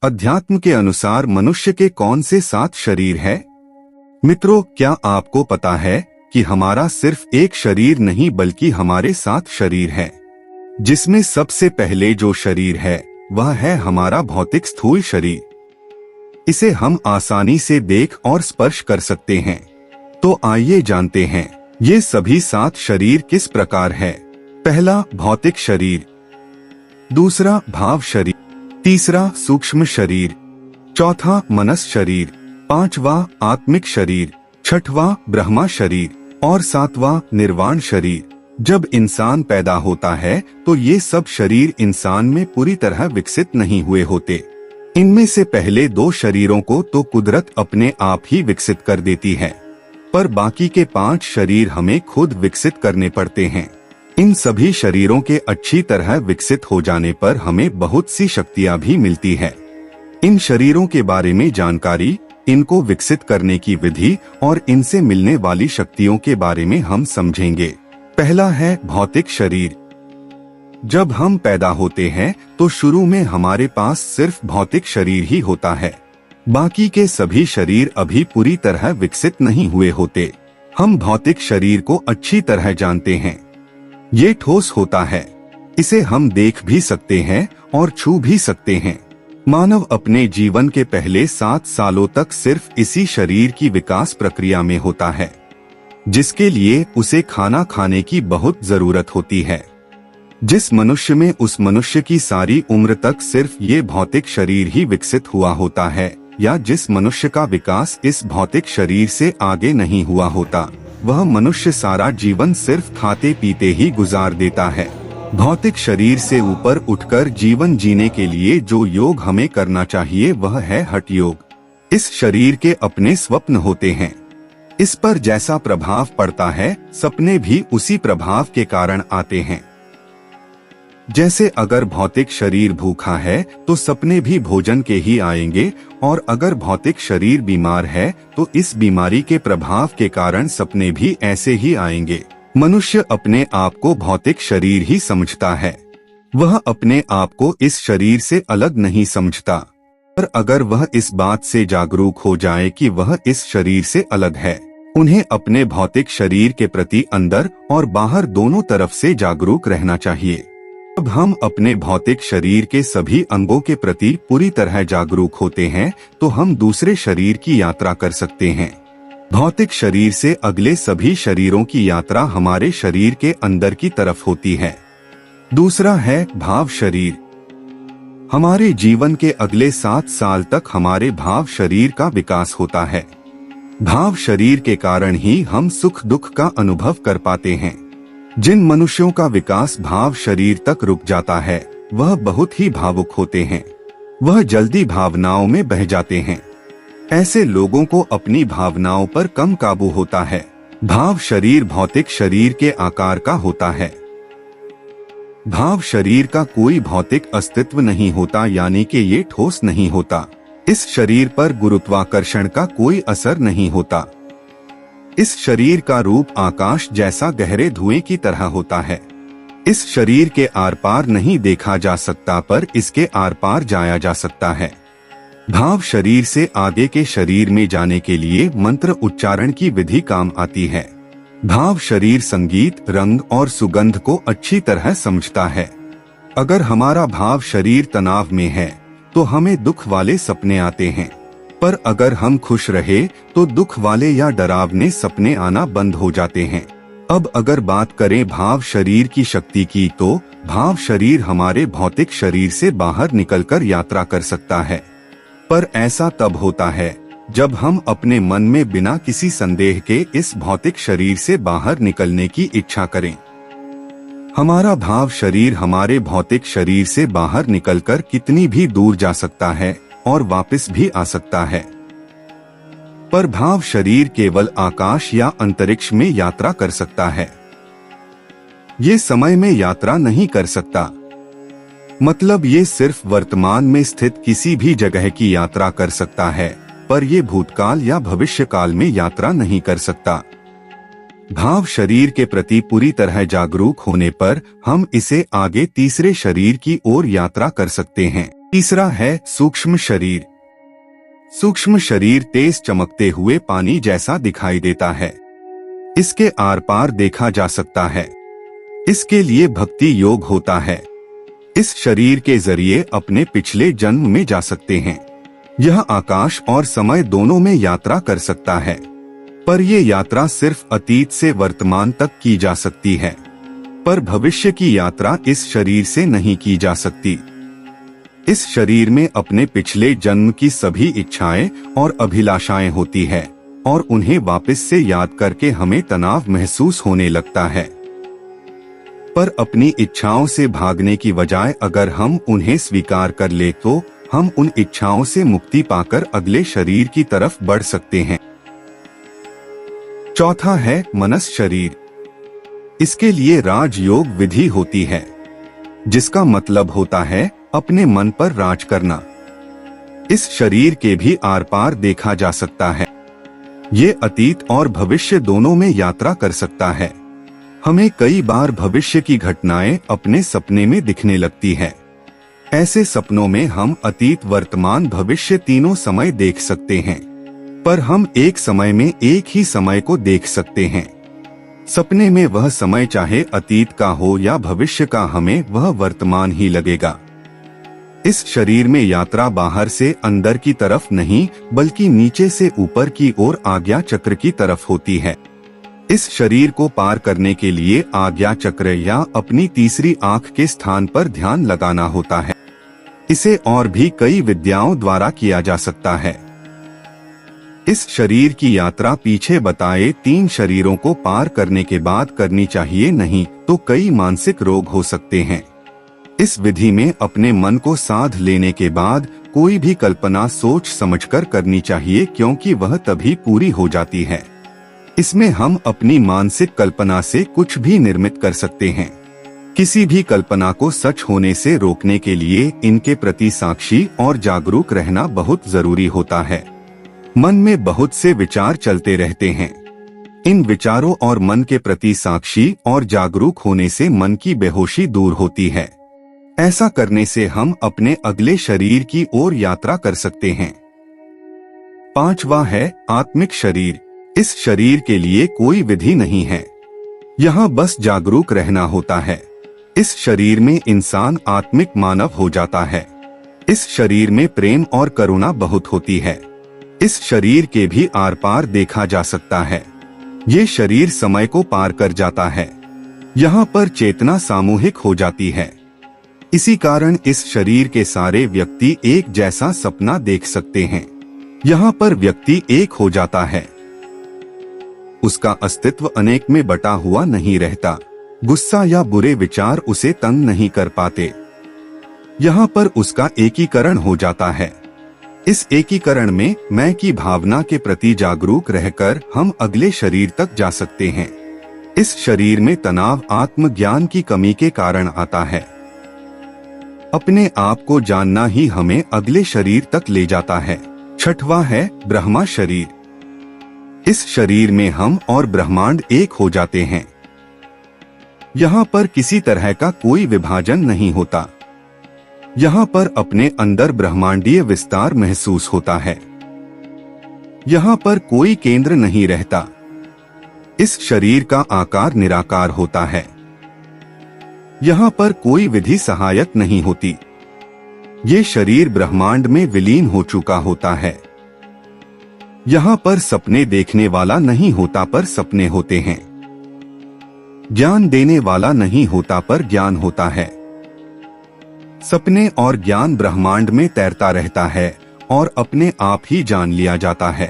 अध्यात्म के अनुसार मनुष्य के कौन से 7 शरीर है? मित्रों, क्या आपको पता है कि हमारा सिर्फ एक शरीर नहीं बल्कि हमारे 7 शरीर हैं, जिसमें सबसे पहले जो शरीर है वह है हमारा भौतिक स्थूल शरीर। इसे हम आसानी से देख और स्पर्श कर सकते हैं। तो आइए जानते हैं ये सभी 7 शरीर किस प्रकार है। पहला, भौतिक शरीर। दूसरा, भाव शरीर। तीसरा, सूक्ष्म शरीर। चौथा, मनस शरीर। पांचवा, आत्मिक शरीर। छठवां, ब्रह्मा शरीर। और सातवां, निर्वाण शरीर। जब इंसान पैदा होता है तो ये सब शरीर इंसान में पूरी तरह विकसित नहीं हुए होते। इनमें से पहले 2 शरीरों को तो कुदरत अपने आप ही विकसित कर देती है, पर बाकी के 5 शरीर हमें खुद विकसित करने पड़ते हैं। इन सभी शरीरों के अच्छी तरह विकसित हो जाने पर हमें बहुत सी शक्तियां भी मिलती है। इन शरीरों के बारे में जानकारी, इनको विकसित करने की विधि और इनसे मिलने वाली शक्तियों के बारे में हम समझेंगे। पहला है भौतिक शरीर। जब हम पैदा होते हैं तो शुरू में हमारे पास सिर्फ भौतिक शरीर ही होता है। बाकी के सभी शरीर अभी पूरी तरह विकसित नहीं हुए होते। हम भौतिक शरीर को अच्छी तरह जानते हैं। ये ठोस होता है, इसे हम देख भी सकते हैं और छू भी सकते हैं। मानव अपने जीवन के पहले 7 सालों तक सिर्फ इसी शरीर की विकास प्रक्रिया में होता है, जिसके लिए उसे खाना खाने की बहुत जरूरत होती है। जिस मनुष्य में उस मनुष्य की सारी उम्र तक सिर्फ ये भौतिक शरीर ही विकसित हुआ होता है, या जिस मनुष्य का विकास इस भौतिक शरीर से आगे नहीं हुआ होता, वह मनुष्य सारा जीवन सिर्फ खाते पीते ही गुजार देता है। भौतिक शरीर से ऊपर उठकर जीवन जीने के लिए जो योग हमें करना चाहिए वह है हठ योग। इस शरीर के अपने स्वप्न होते हैं। इस पर जैसा प्रभाव पड़ता है, सपने भी उसी प्रभाव के कारण आते हैं। जैसे अगर भौतिक शरीर भूखा है तो सपने भी भोजन के ही आएंगे, और अगर भौतिक शरीर बीमार है तो इस बीमारी के प्रभाव के कारण सपने भी ऐसे ही आएंगे। मनुष्य अपने आप को भौतिक शरीर ही समझता है। वह अपने आप को इस शरीर से अलग नहीं समझता। पर अगर वह इस बात से जागरूक हो जाए कि वह इस शरीर से अलग है, उन्हें अपने भौतिक शरीर के प्रति अंदर और बाहर दोनों तरफ से जागरूक रहना चाहिए। जब हम अपने भौतिक शरीर के सभी अंगों के प्रति पूरी तरह जागरूक होते हैं तो हम दूसरे शरीर की यात्रा कर सकते हैं। भौतिक शरीर से अगले सभी शरीरों की यात्रा हमारे शरीर के अंदर की तरफ होती है। दूसरा है भाव शरीर। हमारे जीवन के अगले 7 साल तक हमारे भाव शरीर का विकास होता है। भाव शरीर के कारण ही हम सुख दुख का अनुभव कर पाते हैं। जिन मनुष्यों का विकास भाव शरीर तक रुक जाता है वह बहुत ही भावुक होते हैं। वह जल्दी भावनाओं में बह जाते हैं। ऐसे लोगों को अपनी भावनाओं पर कम काबू होता है। भाव शरीर भौतिक शरीर के आकार का होता है। भाव शरीर का कोई भौतिक अस्तित्व नहीं होता, यानी कि ये ठोस नहीं होता। इस शरीर पर गुरुत्वाकर्षण का कोई असर नहीं होता। इस शरीर का रूप आकाश जैसा गहरे धुएं की तरह होता है। इस शरीर के आर पार नहीं देखा जा सकता, पर इसके आर पार जाया जा सकता है। भाव शरीर से आगे के शरीर में जाने के लिए मंत्र उच्चारण की विधि काम आती है। भाव शरीर संगीत, रंग और सुगंध को अच्छी तरह समझता है। अगर हमारा भाव शरीर तनाव में है तो हमें दुख वाले सपने आते हैं, पर अगर हम खुश रहे तो दुख वाले या डरावने सपने आना बंद हो जाते हैं। अब अगर बात करें भाव शरीर की शक्ति की, तो भाव शरीर हमारे भौतिक शरीर से बाहर निकलकर यात्रा कर सकता है, पर ऐसा तब होता है जब हम अपने मन में बिना किसी संदेह के इस भौतिक शरीर से बाहर निकलने की इच्छा करें। हमारा भाव शरीर हमारे भौतिक शरीर से बाहर निकलकर कितनी भी दूर जा सकता है और वापस भी आ सकता है, पर भाव शरीर केवल आकाश या अंतरिक्ष में यात्रा कर सकता है। ये समय में यात्रा नहीं कर सकता। मतलब ये सिर्फ वर्तमान में स्थित किसी भी जगह की यात्रा कर सकता है, पर ये भूतकाल या भविष्य काल में यात्रा नहीं कर सकता। भाव शरीर के प्रति पूरी तरह जागरूक होने पर हम इसे आगे तीसरे शरीर की ओर यात्रा कर सकते हैं। तीसरा है सूक्ष्म शरीर। सूक्ष्म शरीर तेज चमकते हुए पानी जैसा दिखाई देता है। इसके आर पार देखा जा सकता है। इसके लिए भक्ति योग होता है। इस शरीर के जरिए अपने पिछले जन्म में जा सकते हैं। यह आकाश और समय दोनों में यात्रा कर सकता है, पर यह यात्रा सिर्फ अतीत से वर्तमान तक की जा सकती है, पर भविष्य की यात्रा इस शरीर से नहीं की जा सकती। इस शरीर में अपने पिछले जन्म की सभी इच्छाएं और अभिलाषाएं होती है और उन्हें वापस से याद करके हमें तनाव महसूस होने लगता है। पर अपनी इच्छाओं से भागने की बजाय अगर हम उन्हें स्वीकार कर ले तो हम उन इच्छाओं से मुक्ति पाकर अगले शरीर की तरफ बढ़ सकते हैं। चौथा है मनस शरीर। इसके लिए राजयोग विधि होती है, जिसका मतलब होता है अपने मन पर राज करना। इस शरीर के भी आर पार देखा जा सकता है। ये अतीत और भविष्य दोनों में यात्रा कर सकता है। हमें कई बार भविष्य की घटनाएं अपने सपने में दिखने लगती है। ऐसे सपनों में हम अतीत, वर्तमान, भविष्य तीनों समय देख सकते हैं, पर हम एक समय में एक ही समय को देख सकते हैं। सपने में वह समय चाहे अतीत का हो या भविष्य का, हमें वह वर्तमान ही लगेगा। इस शरीर में यात्रा बाहर से अंदर की तरफ नहीं, बल्कि नीचे से ऊपर की ओर आज्ञा चक्र की तरफ होती है। इस शरीर को पार करने के लिए आज्ञा चक्र या अपनी तीसरी आंख के स्थान पर ध्यान लगाना होता है। इसे और भी कई विद्याओं द्वारा किया जा सकता है। इस शरीर की यात्रा पीछे बताए 3 शरीरों को पार करने के बाद करनी चाहिए, नहीं तो कई मानसिक रोग हो सकते हैं। इस विधि में अपने मन को साध लेने के बाद कोई भी कल्पना सोच समझकर करनी चाहिए, क्योंकि वह तभी पूरी हो जाती है। इसमें हम अपनी मानसिक कल्पना से कुछ भी निर्मित कर सकते हैं। किसी भी कल्पना को सच होने से रोकने के लिए इनके प्रति साक्षी और जागरूक रहना बहुत जरूरी होता है। मन में बहुत से विचार चलते रहते हैं। इन विचारों और मन के प्रति साक्षी और जागरूक होने से मन की बेहोशी दूर होती है। ऐसा करने से हम अपने अगले शरीर की ओर यात्रा कर सकते हैं। 5वां है आत्मिक शरीर। इस शरीर के लिए कोई विधि नहीं है, यहाँ बस जागरूक रहना होता है। इस शरीर में इंसान आत्मिक मानव हो जाता है। इस शरीर में प्रेम और करुणा बहुत होती है। इस शरीर के भी आर पार देखा जा सकता है। ये शरीर समय को पार कर जाता है। यहाँ पर चेतना सामूहिक हो जाती है। इसी कारण इस शरीर के सारे व्यक्ति एक जैसा सपना देख सकते हैं। यहाँ पर व्यक्ति एक हो जाता है। उसका अस्तित्व अनेक में बटा हुआ नहीं रहता। गुस्सा या बुरे विचार उसे तंग नहीं कर पाते। यहाँ पर उसका एकीकरण हो जाता है। इस एकीकरण में मैं की भावना के प्रति जागरूक रहकर हम अगले शरीर तक जा सकते हैं। इस शरीर में तनाव आत्मज्ञान की कमी के कारण आता है। अपने आप को जानना ही हमें अगले शरीर तक ले जाता है। 6वां है ब्रह्मा शरीर। इस शरीर में हम और ब्रह्मांड एक हो जाते हैं। यहाँ पर किसी तरह का कोई विभाजन नहीं होता। यहाँ पर अपने अंदर ब्रह्मांडीय विस्तार महसूस होता है। यहाँ पर कोई केंद्र नहीं रहता। इस शरीर का आकार निराकार होता है। यहाँ पर कोई विधि सहायक नहीं होती। ये शरीर ब्रह्मांड में विलीन हो चुका होता है। यहाँ पर सपने देखने वाला नहीं होता, पर सपने होते हैं। ज्ञान देने वाला नहीं होता, पर ज्ञान होता है। सपने और ज्ञान ब्रह्मांड में तैरता रहता है और अपने आप ही जान लिया जाता है।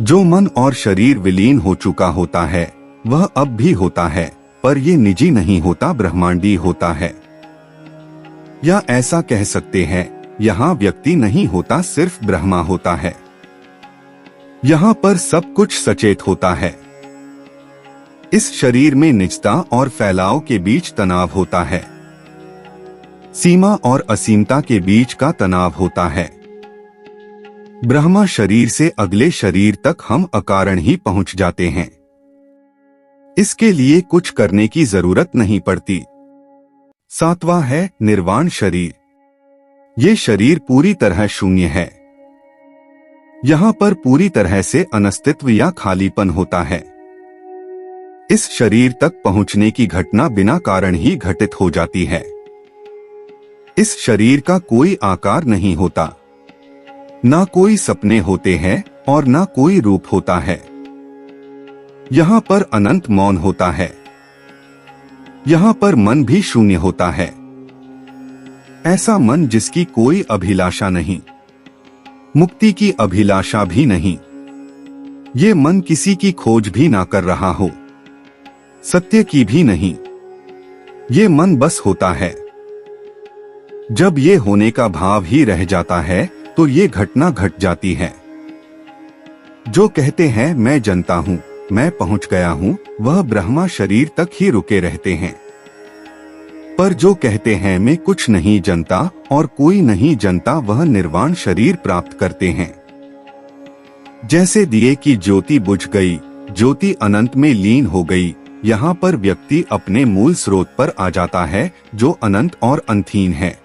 जो मन और शरीर विलीन हो चुका होता है वह अब भी होता है, पर ये निजी नहीं होता, ब्रह्मांडी होता है। या ऐसा कह सकते हैं, यहाँ व्यक्ति नहीं होता, सिर्फ ब्रह्मा होता है। यहाँ पर सब कुछ सचेत होता है। इस शरीर में निजता और फैलाव के बीच तनाव होता है। सीमा और असीमता के बीच का तनाव होता है। ब्रह्मा शरीर से अगले शरीर तक हम अकारण ही पहुंच जाते हैं। इसके लिए कुछ करने की जरूरत नहीं पड़ती। 7वां है निर्वाण शरीर। ये शरीर पूरी तरह शून्य है। यहाँ पर पूरी तरह से अनस्तित्व या खालीपन होता है। इस शरीर तक पहुंचने की घटना बिना कारण ही घटित हो जाती है। इस शरीर का कोई आकार नहीं होता, ना कोई सपने होते हैं और ना कोई रूप होता है। यहाँ पर अनंत मौन होता है। यहाँ पर मन भी शून्य होता है। ऐसा मन जिसकी कोई अभिलाषा नहीं, मुक्ति की अभिलाषा भी नहीं। ये मन किसी की खोज भी ना कर रहा हो, सत्य की भी नहीं। ये मन बस होता है। जब ये होने का भाव ही रह जाता है तो ये घटना घट जाती है। जो कहते हैं मैं जनता हूं, मैं पहुंच गया हूं, वह ब्रह्मा शरीर तक ही रुके रहते हैं। पर जो कहते हैं मैं कुछ नहीं जनता और कोई नहीं जनता, वह निर्वाण शरीर प्राप्त करते हैं। जैसे दिए की ज्योति बुझ गई, ज्योति अनंत में लीन हो गई। यहाँ पर व्यक्ति अपने मूल स्रोत पर आ जाता है जो अनंत और अंतहीन है।